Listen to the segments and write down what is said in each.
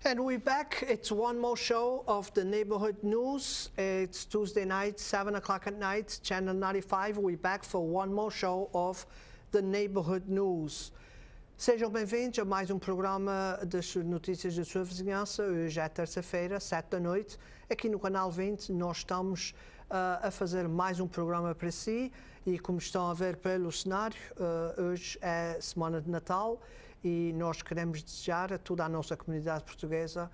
And we're back. It's one more show of the Neighborhood News. It's Tuesday night, 7 o'clock at night, Channel 95. We're back for one more show of the Neighborhood News. Sejam bem-vindos a mais programa das notícias da sua vizinhança. Hoje é terça-feira, 7 da noite. Aqui no Canal 20 nós estamos a fazer mais programa para si. E como estão a ver pelo cenário, hoje é semana de Natal. E nós queremos desejar a toda a nossa comunidade portuguesa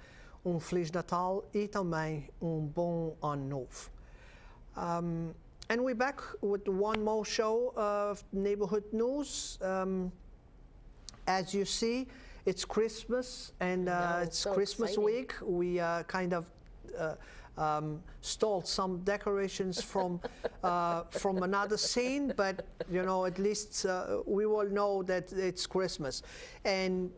Feliz Natal e também bom Ano Novo. And we're back with one more show of Neighborhood News. As you see, it's Christmas and it's so Christmas exciting. Week. We kind of stole some decorations from another scene, but you know, at least we will know that it's Christmas. And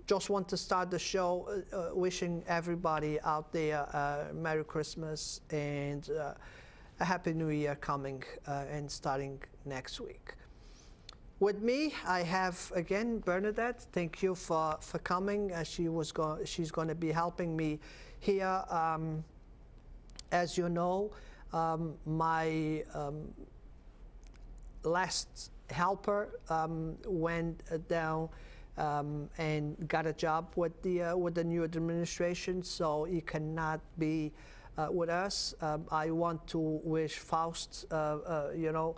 just want to start the show wishing everybody out there Merry Christmas and a Happy New Year coming and starting next week. With me, I have again Bernadette. Thank you for coming. She's going to be helping me here. As you know, my last helper went down and got a job with the new administration, so he cannot be with us. I want to wish Faust, you know,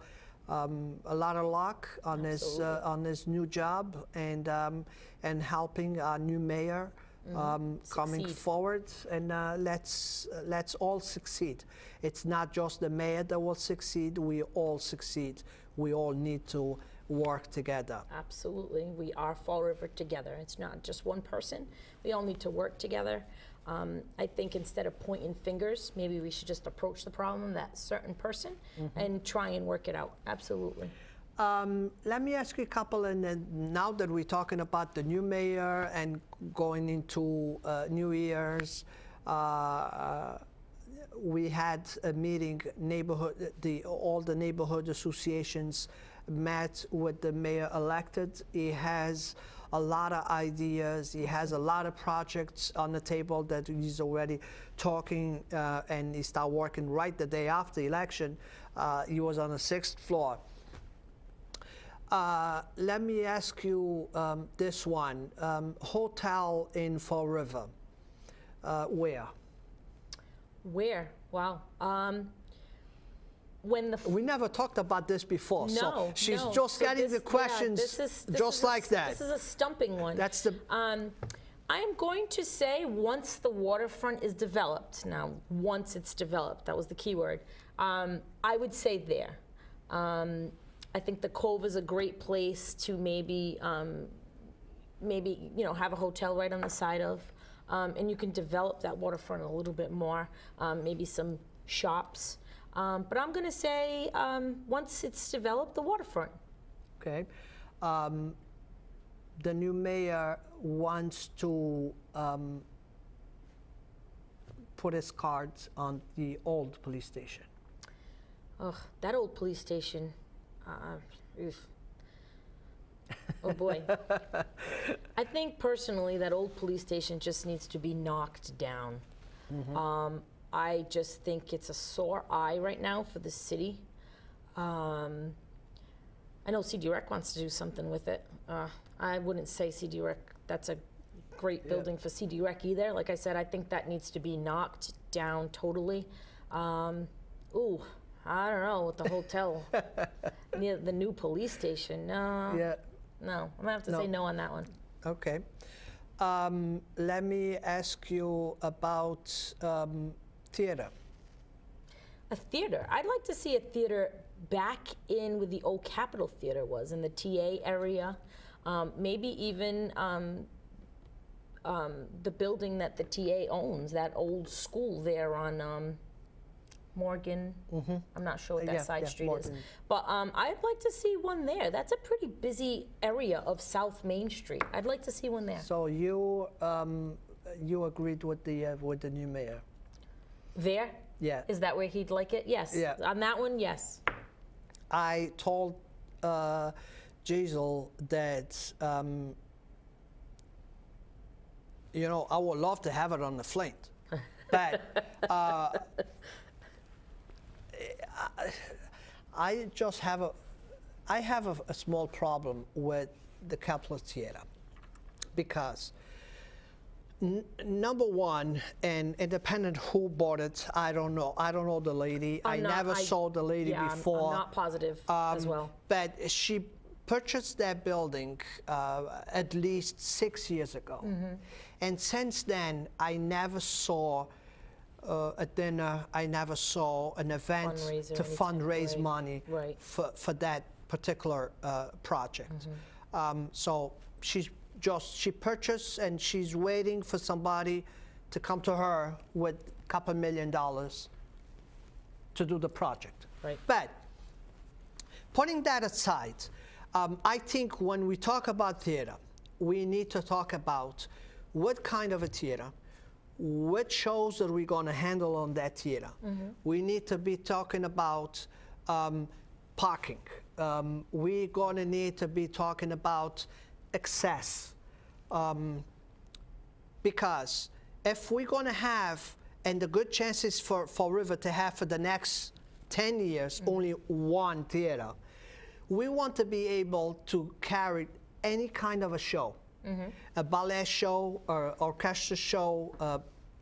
a lot of luck on his new job and helping our new mayor coming forward, and let's all succeed. It's not just the mayor that will succeed. We all succeed. We all need to work together. Absolutely, we are Fall River together. It's not just one person. We all need to work together. I think instead of pointing fingers, maybe we should just approach the problem, that certain person, and try and work it out. Absolutely. Let me ask you a couple, and now that we're talking about the new mayor and going into New Year's, we had a meeting, all the neighborhood associations met with the mayor elected. He has a lot of ideas. He has a lot of projects on the table that he's already talking, and he started working right the day after the election. He was on the 6th floor. Let me ask you this one. Hotel in Fall River. Where? Where? Wow. We never talked about this before, so she's no. just getting the questions just like that. This is a stumping one. That's the. I'm going to say once the waterfront is developed. Now, once it's developed, that was the key word. I would say there. I think the Cove is a great place to maybe you know, have a hotel right on the side of, and you can develop that waterfront a little bit more. Maybe some shops. But I'm going to say once it's developed, the waterfront. Okay. The new mayor wants to put his cards on the old police station. Ugh, that old police station. Oh boy. I think personally that old police station just needs to be knocked down. I just think it's a sore eye right now for the city. I know CD Rec wants to do something with it. I wouldn't say CD Rec, that's a great building for CD Rec either. Like I said, I think that needs to be knocked down totally. Ooh, I don't know, with the hotel near the new police station. No. Yeah. No, I'm gonna have to say no on that one. Okay. Let me ask you about theater. A theater. I'd like to see a theater back in where the old Capitol Theater was, in the TA area. Maybe even the building that the TA owns, that old school there on Morgan. I'm not sure what that side street Morgan. is. But I'd like to see one there. That's a pretty busy area of South Main Street. I'd like to see one there. So you agreed with the new mayor? There? Yeah. Is that where he'd like it? Yes. Yeah. On that one, yes. I told Giselle that you know, I would love to have it on the Flint, but I just have a small problem with the Kepler Theater because number one, and independent who bought it, I don't know. I don't know the lady. I never saw the lady before. I'm not positive as well. But she purchased that building at least 6 years ago. And since then, I never saw a dinner, I never saw an event to fundraise money for that particular project. So she purchased and she's waiting for somebody to come to her with a couple $1 million to do the project. But putting that aside, I think when we talk about theater, we need to talk about what kind of a theater, what shows are we going to handle on that theater. We need to be talking about parking. We're going to need to be talking about access. Because if we're going to have, and the good chances for River to have for the next 10 years only one theater, we want to be able to carry any kind of a show, a ballet show or orchestra show,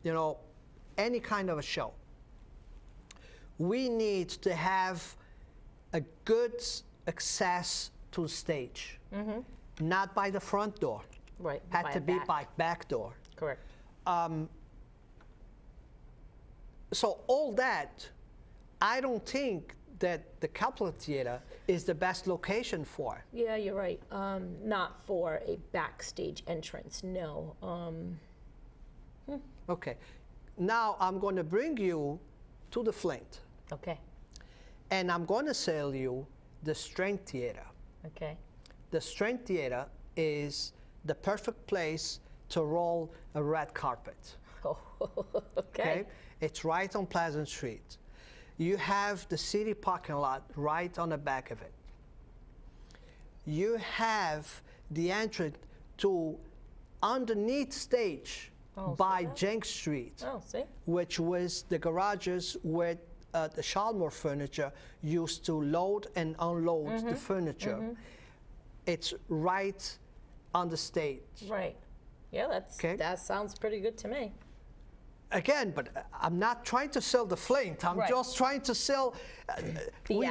you know, any kind of a show. We need to have a good access to the stage, not by the front door. Had to be by back door. Correct. So all that, I don't think that the Kepler Theater is the best location for. Yeah, you're right. Not for a backstage entrance, no. Okay. Now I'm going to bring you to the Flint. Okay. And I'm going to sell you the Strength Theater. Okay. The Strength Theater is the perfect place to roll a red carpet. Oh, okay. It's right on Pleasant Street. You have the city parking lot right on the back of it. You have the entrance to underneath stage by Jenks Street, which was the garages where the Shalmore Furniture used to load and unload the furniture. It's right on the stage. Right. Yeah, that sounds pretty good to me. Again, but I'm not trying to sell the Flint. I'm just trying to sell. We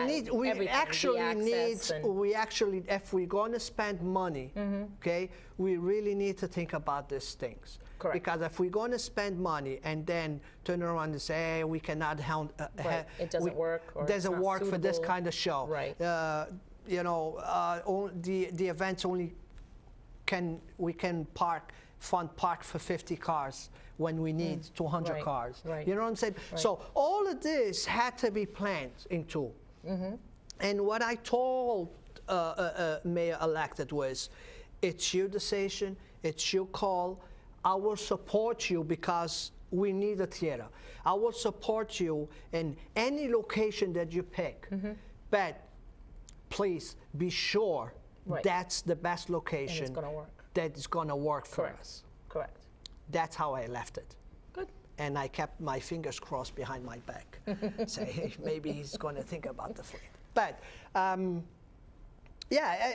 actually, if we're going to spend money, okay, we really need to think about these things. Correct. Because if we're going to spend money and then turn around and say, hey, we cannot it doesn't work, or doesn't work for this kind of show. Right. You know, the events only we can park for 50 cars when we need 200 cars. You know what I'm saying? So all of this had to be planned into. And what I told Mayor elected was, it's your decision, it's your call. I will support you because we need a theater. I will support you in any location that you pick. But please be sure that's the best location. And it's going to work. That is going to work for us. Correct. That's how I left it. Good. And I kept my fingers crossed behind my back. Say, hey, maybe he's going to think about the Flint. But yeah,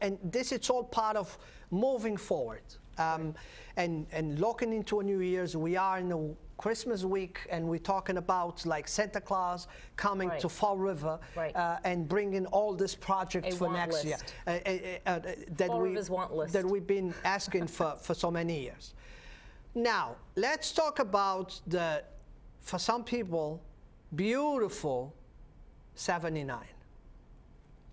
and this is all part of moving forward. And looking into a New Year's, we are in the Christmas week, and we're talking about like Santa Claus coming to Fall River and bringing all these projects for next year that we've been asking for so many years. Now, let's talk about the, for some people, beautiful 79.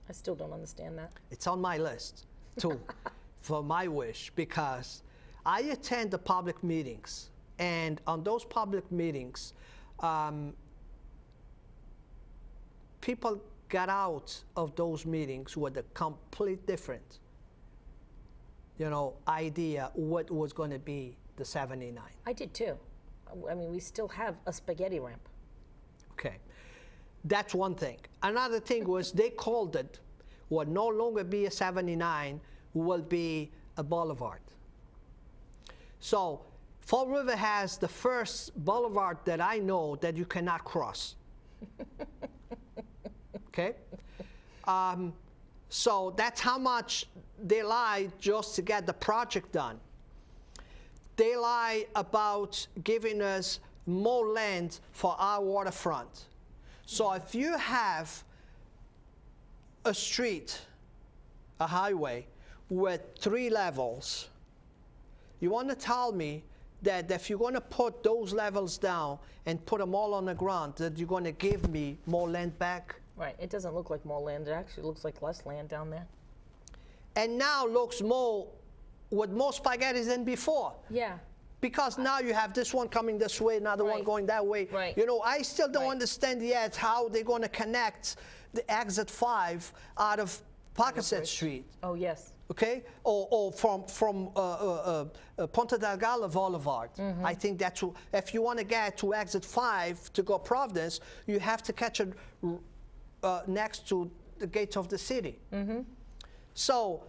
I still don't understand that. It's on my list, too, for my wish, because I attend the public meetings. And on those public meetings, people got out of those meetings with a complete different, you know, idea what was going to be the 79. I did too. I mean, we still have a spaghetti ramp. Okay, that's one thing. Another thing was they called it, will no longer be a 79, will be a boulevard. So Fall River has the first boulevard that I know that you cannot cross. Okay? So that's how much they lie just to get the project done. They lie about giving us more land for our waterfront. So if you have a street, a highway with 3 levels, you want to tell me that if you're going to put those levels down and put them all on the ground, that you're going to give me more land back? Right. It doesn't look like more land. It actually looks like less land down there. And now looks more with more spaghetti than before. Yeah. Because now you have this one coming this way, another one Right. going that way. Right. You know, I still don't Right. understand yet how they're going to connect the exit 5 out of Pocasset Bridge. Street. Oh, yes. Okay, or from Ponte Delgado Boulevard. I think that's if you want to get to exit 5 to go Providence, you have to catch it next to the gates of the city. So,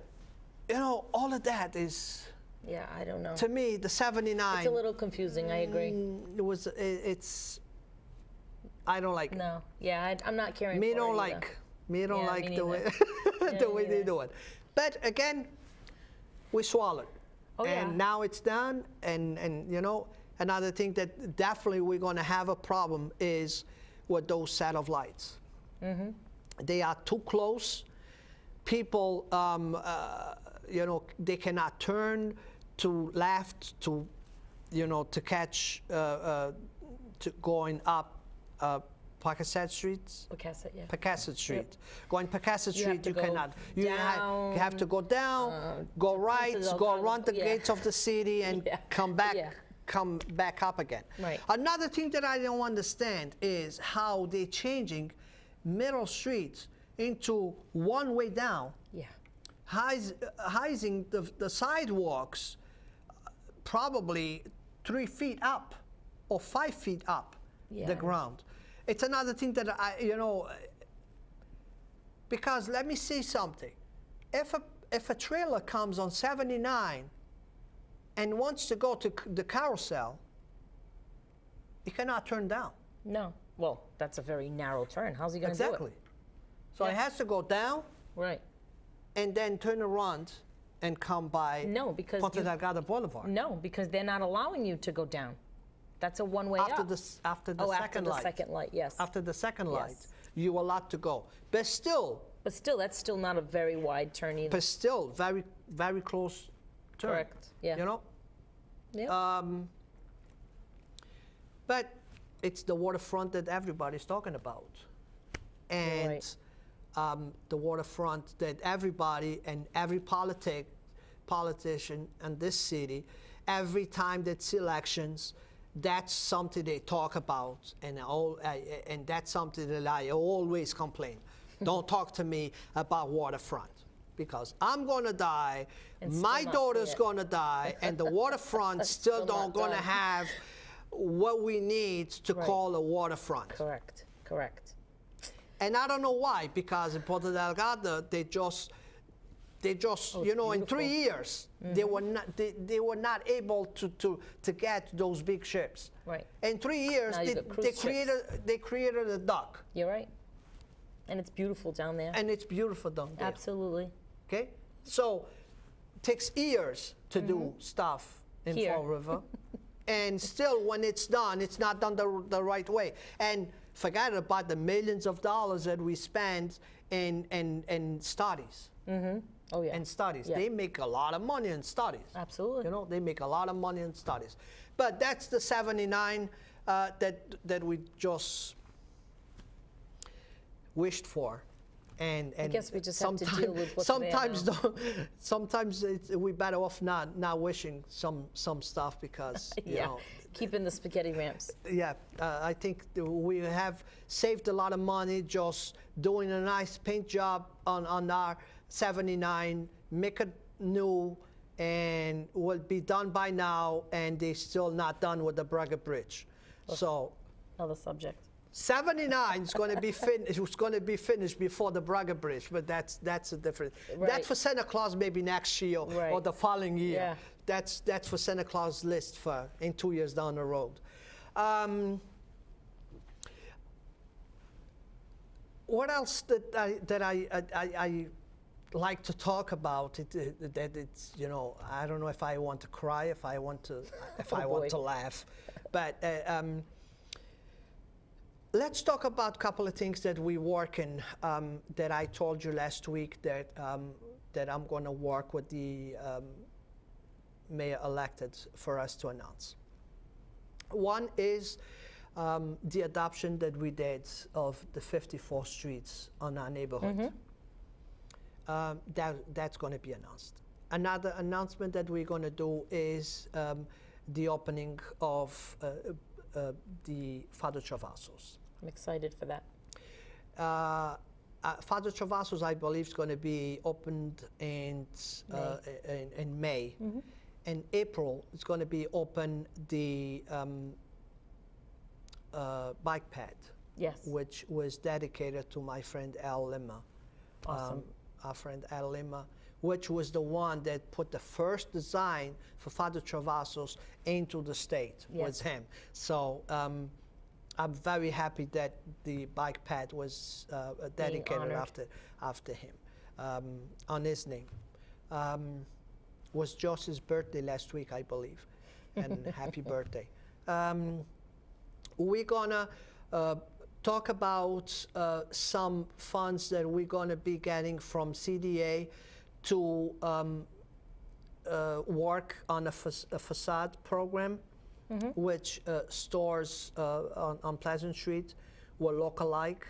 you know, all of that is, Yeah, I don't know. to me, the 79. It's a little confusing. I agree. It's. I don't like it. No. Yeah, I'm not caring Me for don't it like. either. Me don't Yeah, like me the way neither. the Yeah, way me they neither. do it. But again, we swallowed. Oh, And yeah. now it's done. And you know, another thing that definitely we're going to have a problem is with those set of lights. They are too close. People, you know, they cannot turn to left to, you know, to catch to going up Pocasset Street. Pocasset, yeah. Pocasset Street. Going Pocasset You have Street, to you go cannot. You down, have to go down, go right, Delgado, go around the yeah. gates of the city, and Yeah, come back. yeah. Come back up again. Right. Another thing that I don't understand is how they're changing middle streets into one way down, Yeah. heising the sidewalks probably 3 feet up or 5 feet up Yeah. the ground. It's another thing that you know, because let me say something. If a trailer comes on 79 and wants to go to the carousel, it cannot turn down. No. Well, that's a very narrow turn. How's he going to Exactly. do it? So it Yeah. has to go down Right. and then turn around and come by No, because Ponte you- Delgado Boulevard. No, because they're not allowing you to go down. That's a one-way After up. the after the oh, second after the light. second light, yes. After the second Yes. light, you are allowed to go. But still, But still, that's still not a very wide turn either. very, very close turn. Correct, yeah. You know? Yeah. But it's the waterfront that everybody's talking about. And Right. The waterfront that everybody and every politician in this city, every time that's elections, that's something they talk about, and that's something that I always complain. Don't talk to me about waterfront, because I'm gonna die, And still my not see daughter's it. gonna die, and the waterfront still Still don't not gonna done. have what we need to Right. call a waterfront. Correct. Correct. And I don't know why, because in Ponte Delgado, they just Oh, you it's know, in beautiful. 3 years, they were not able to get those big ships. Right. In 3 years, Now you got cruise ships. they created a dock, You're right. And it's beautiful down there. and it's beautiful down there. Absolutely. Okay, so it takes years to do stuff in Here. Fall River, and still, when it's done, it's not done the right way. And forget about the millions of dollars that we spend in studies. Oh, yeah. And studies. Yeah. They make a lot of money in studies. Absolutely. You know, they make a lot of money in studies. But that's the 79 that we just wished for. And I guess we just have to deal with what's there sometimes we're better off not wishing some stuff, because you Yeah. know, Keeping the spaghetti ramps. yeah, I think we have saved a lot of money just doing a nice paint job on our 79, make it new, and will be done by now, and they're still not done with the Braga Bridge. So, Another subject. 79 is going to be finished. It's going to be finished before the Braga Bridge, but that's a different. Right. That's for Santa Claus maybe next year or Right. the following year. Yeah. That's for Santa Claus list for in 2 years down the road. What else that I like to talk about? That it's, you know, I don't know if I want to cry, if I want to want to laugh, but. Let's talk about a couple of things that we work in that I told you last week that I'm going to work with the mayor elected for us to announce. One is the adoption that we did of the 54 streets on our neighborhood. That's going to be announced. Another announcement that we're going to do is the opening of the Father Travassos. I'm excited for that. Father Travassos, I believe, is going to be opened in May. In April, it's going to be open the bike path, Yes. which was dedicated to my friend Al Lima. Awesome. Our friend Al Lima, which was the one that put the first design for Father Travassos into the state, was him. So I'm very happy that the bike path was dedicated after him, on his name. Was Josh's birthday last week, I believe, and happy birthday. We're gonna talk about some funds that we're gonna be getting from CDA to work on a facade program, which stores on Pleasant Street will look alike.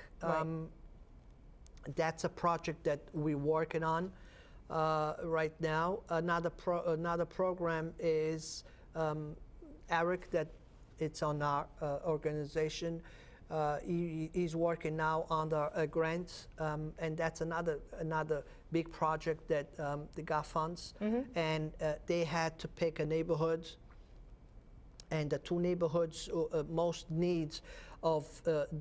That's a project that we're working on right now. Another program is Eric, that it's on our organization. He's working now under a grant, and that's another big project that they got funds, and they had to pick a neighborhood, and the two neighborhoods most needs of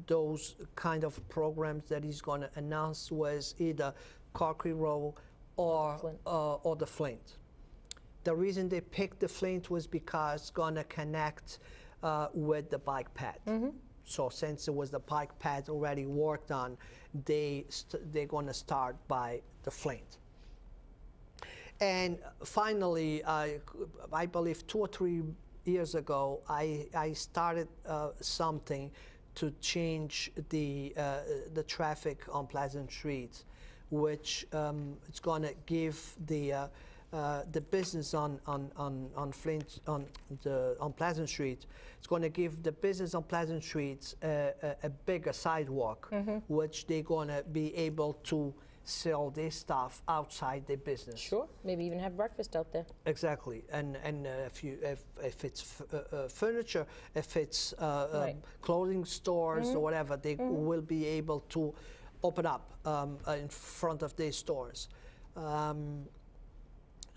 those kind of programs that he's going to announce was either Corkery Row or the Flint. The reason they picked the Flint was because it's going to connect with the bike path. So since it was the bike path already worked on, they're going to start by the Flint. And finally, I believe 2 or 3 years ago, I started something to change the traffic on Pleasant Street, which it's going to give the business on Flint on Pleasant Street. It's going to give the business on Pleasant Street a bigger sidewalk, which they're going to be able to sell their stuff outside their business. Sure. Maybe even have breakfast out there. Exactly, and if it's furniture, if it's clothing stores or whatever, they will be able to open up in front of their stores.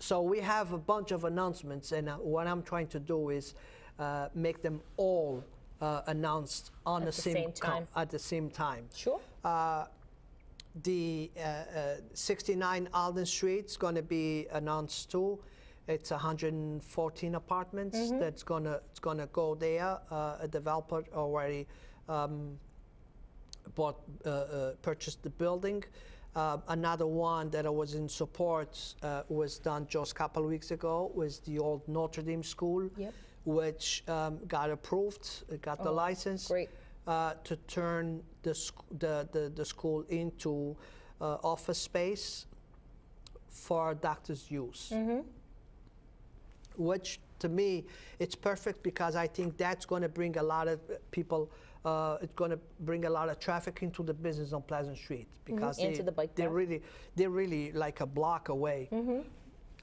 So we have a bunch of announcements, and what I'm trying to do is make them all announced on At the same time. at the same time. Sure. The 69 Alden Street is going to be announced too. It's 114 apartments that's gonna go there. A developer already purchased the building. Another one that I was in support was done just a couple of weeks ago, was the old Notre Dame School, which got approved, got the license. Great. To turn the school into office space for doctors' use. Which to me, it's perfect because I think that's going to bring a lot of people, it's going to bring a lot of traffic into the business on Pleasant Street because Into the bike they're path. really like a block away.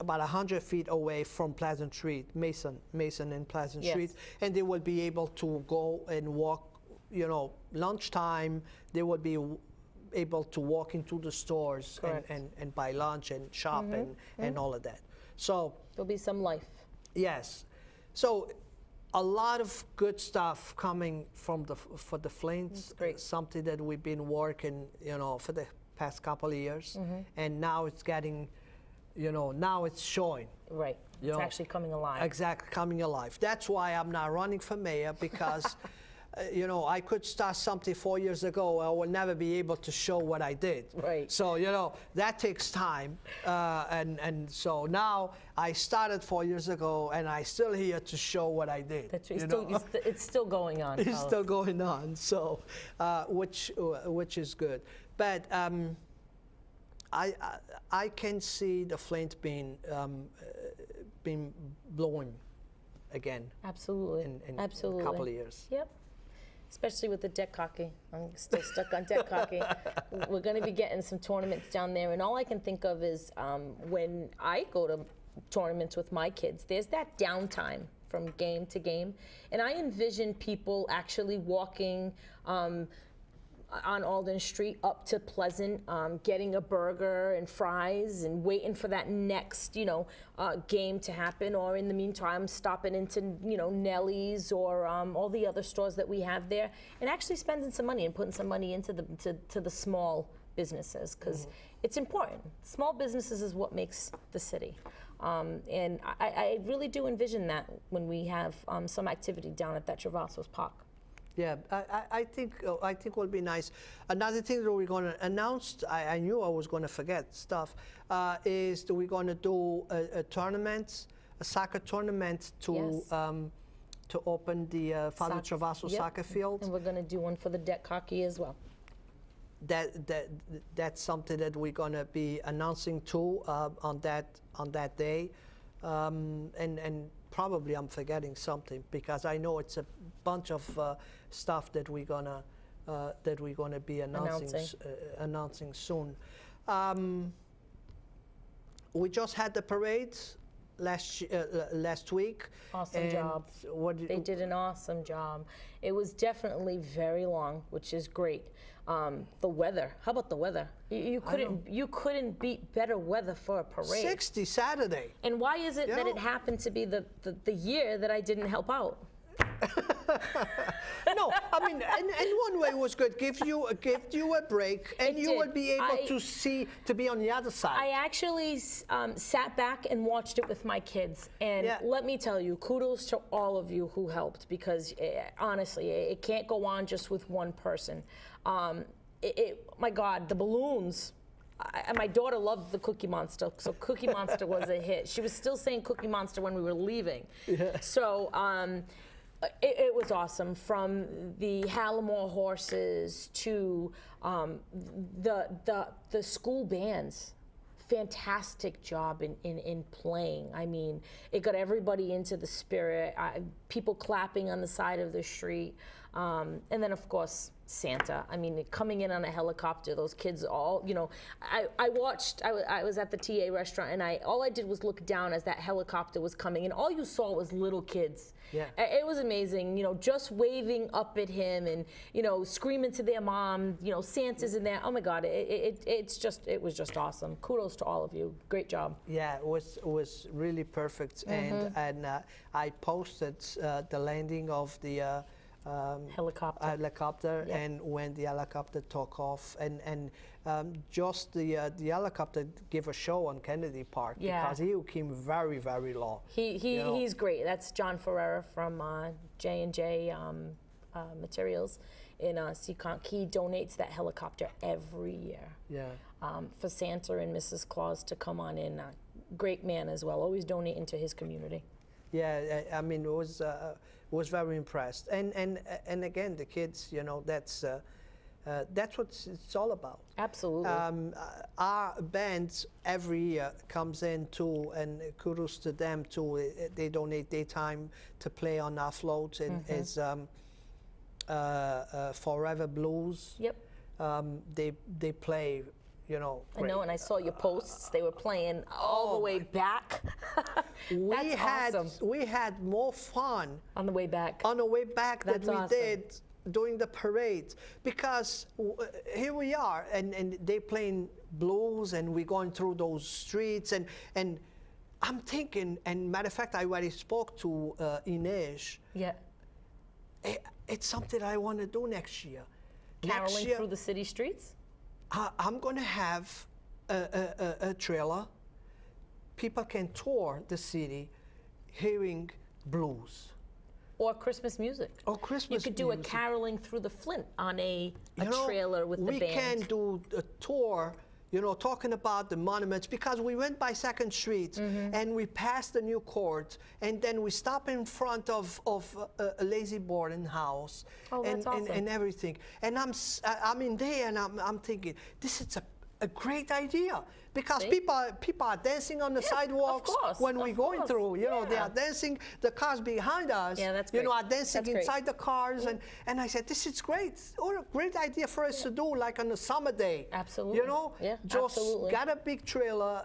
About 100 feet away from Pleasant Street, Mason and Pleasant Street, and they will be able to go and walk. You know, lunchtime, they will be able to walk into the stores and buy lunch and shop and all of that. So There'll be some life. yes. So a lot of good stuff coming from for the Flints. great. Something that we've been working, for the past couple of years, Mm-hmm. and now it's getting, now it's showing. Right. You It's know, actually coming alive. Exactly, coming alive. That's why I'm not running for mayor, because, I could start something 4 years ago. I will never be able to show what I did. Right. So, that takes time. And so now I started 4 years ago, and I'm still here to show what I did. That's right. It's still going on. It's Carlos. still going on, so, which is good. But I can see the Flint being blowing again Absolutely. in Absolutely. a couple of years. Yep. Especially with the deck hockey. I'm still stuck on deck hockey. We're going to be getting some tournaments down there, and all I can think of is when I go to tournaments with my kids, there's that downtime from game to game, and I envision people actually walking on Alden Street up to Pleasant, getting a burger and fries and waiting for that next, game to happen. Or in the meantime, stopping into, Nellie's or all the other stores that we have there, and actually spending some money and putting some money into to the small businesses, because it's important. Small businesses is what makes the city. And I really do envision that when we have some activity down at that Travassos Park. Yeah, I think will be nice. Another thing that we're going to announce, I knew I was going to forget stuff, is that we're going to do a tournament, a soccer tournament to Yes. To open the Father Travasso Yep. soccer field. And we're going to do one for the deck hockey as well. That's something that we're going to be announcing too on that day, and probably I'm forgetting something, because I know it's a bunch of stuff that we're gonna be announcing soon. We just had the parade last week. Awesome and job. They did an awesome job. It was definitely very long, which is great. The weather. How about the weather? You couldn't beat better weather for a parade. 60 Saturday. And why is it that it happened to be the year that I didn't help out? No, I mean, in one way it was good. Give you a break, and It you did. would be able to be on the other side. I actually sat back and watched it with my kids, and Yeah. let me tell you, kudos to all of you who helped, because honestly, it can't go on just with one person. My God, the balloons. My daughter loved the Cookie Monster, so Cookie Monster was a hit. She was still saying Cookie Monster when we were leaving. Yeah. So it was awesome. From the Hallamore horses to the school bands. Fantastic job in playing. I mean, it got everybody into the spirit. People clapping on the side of the street. And then, of course, Santa. I mean, coming in on a helicopter, those kids all, I watched, I was at the TA restaurant, and all I did was look down as that helicopter was coming, and all you saw was little kids. Yeah. It was amazing, just waving up at him and, screaming to their mom, Santa's in there. Oh my God, it was just awesome. Kudos to all of you. Great job. Yeah, it was really perfect. And I posted the landing of the helicopter, Yeah. and when the helicopter took off, and just the helicopter gave a show on Kennedy Park, Yeah. because he came very, very low. He's great. That's John Ferreira from J&J Materials in Seekonk. He donates that helicopter every year. Yeah. For Santa and Mrs. Claus to come on in. Great man as well, always donating to his community. Yeah, I mean, it was very impressed, and again, the kids, that's what it's all about. Absolutely. Our band every year comes in too, and kudos to them too. They donate their time to play on our floats, and it's Forever Blues. Yep. They play. I know, and I saw your posts. They were playing all the way back. Awesome. We had more fun On the way back. than That's we awesome. did during the parade, because here we are, and they playing blues, and we're going through those streets, and I'm thinking, and matter of fact, I already spoke to Inez. Yeah. It's something I want to do next year. Caroling through the city streets? I'm going to have a trailer. People can tour the city hearing blues. Or Christmas music. Or Christmas You could do music. a caroling through the Flint on a trailer with the we band. can do a tour, talking about the monuments, because we went by 2nd Street and we passed the new court, and then we stop in front of a lazy boarding house. Oh, that's awesome. And everything. And I'm in there and I'm thinking, this is a great idea, because See? people are dancing on the sidewalks course, when we're of going course. through. They Yeah. are dancing. The cars behind us, Yeah, that's great. are dancing That's great. inside the cars. And I said, this is great. What a great idea for us to do, like on a summer day. Absolutely. Yeah, just absolutely. got a big trailer,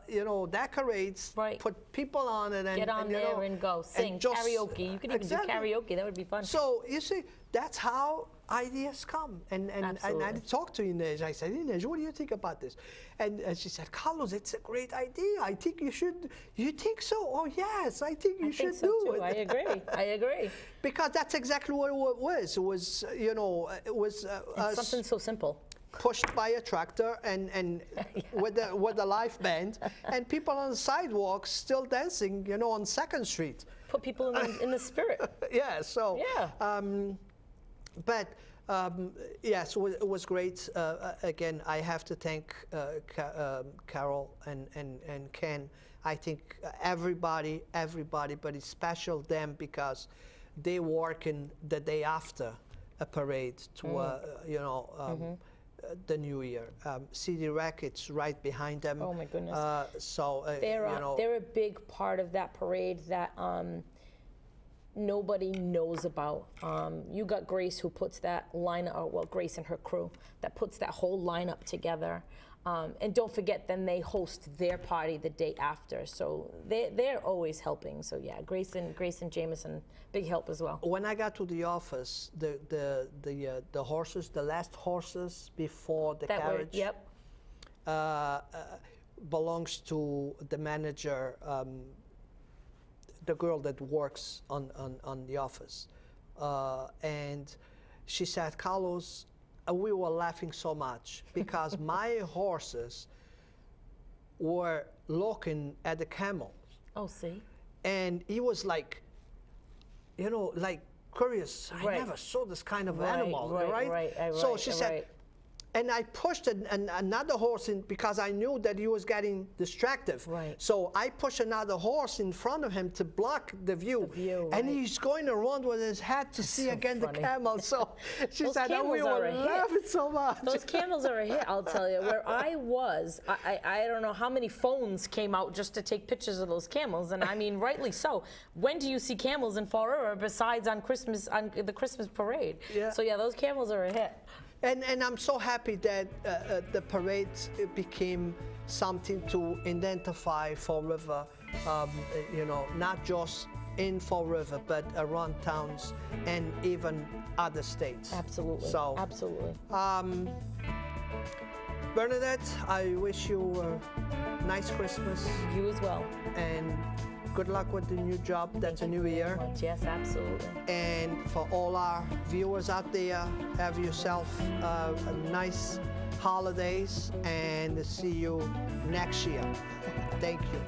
decorates, Right. put people on it, and Get on there and go. Sing, karaoke. You could even Exactly. do karaoke. That would be fun. So, you see, that's how ideas come. And I Absolutely. talked to Inez. I said, Inez, what do you think about this? And she said, Carlos, it's a great idea. I think you should. You think so? Oh, yes, I think you should so do too. it. I agree. I agree. Because that's exactly what it was. It was, it was It's us something so simple. pushed by a tractor and with the live band, and people on the sidewalks still dancing, on 2nd Street. Put people in the spirit. Yeah. So. Yeah. But yes, it was great. Again, I have to thank Carol and Ken. I think everybody, but especially them, because they working the day after a parade to the New Year. City Rec, it's right behind them. Oh my goodness. They're a big part of that parade that nobody knows about. You got Grace, who puts that lineup, well, Grace and her crew, that puts that whole lineup together. And don't forget, then they host their party the day after. So they're always helping. So yeah, Grace and Jameson, big help as well. When I got to the office, the horses, the last horses before the carriage, belongs to the manager, the girl that works on the office. And she said, Carlos, we were laughing so much because my horses were looking at the camels. Oh, see? And he was like, like curious. Right. I never saw this kind of Right, animal, right? So she said, and I pushed another horse in because I knew that he was getting distracted. Right. So I pushed another horse in front of him to block the view. And he's going around with his head to see so again funny. the camel. So she Those said, oh, we camels are were a hit. laughing so much. Those camels are a hit, I'll tell you. Where I was, I don't know how many phones came out just to take pictures of those camels, and I mean, rightly so. When do you see camels in Fall River besides on the Christmas parade? Yeah. So yeah, those camels are a hit. And I'm so happy that the parade became something to identify Fall River, not just in Fall River, but around towns and even other states. Absolutely. So, absolutely. Bernadette, I wish you a nice Christmas You as well. and good luck with the new job. That's a new year. Yes, absolutely. And for all our viewers out there, have yourself a nice holidays and see you next year. Thank you.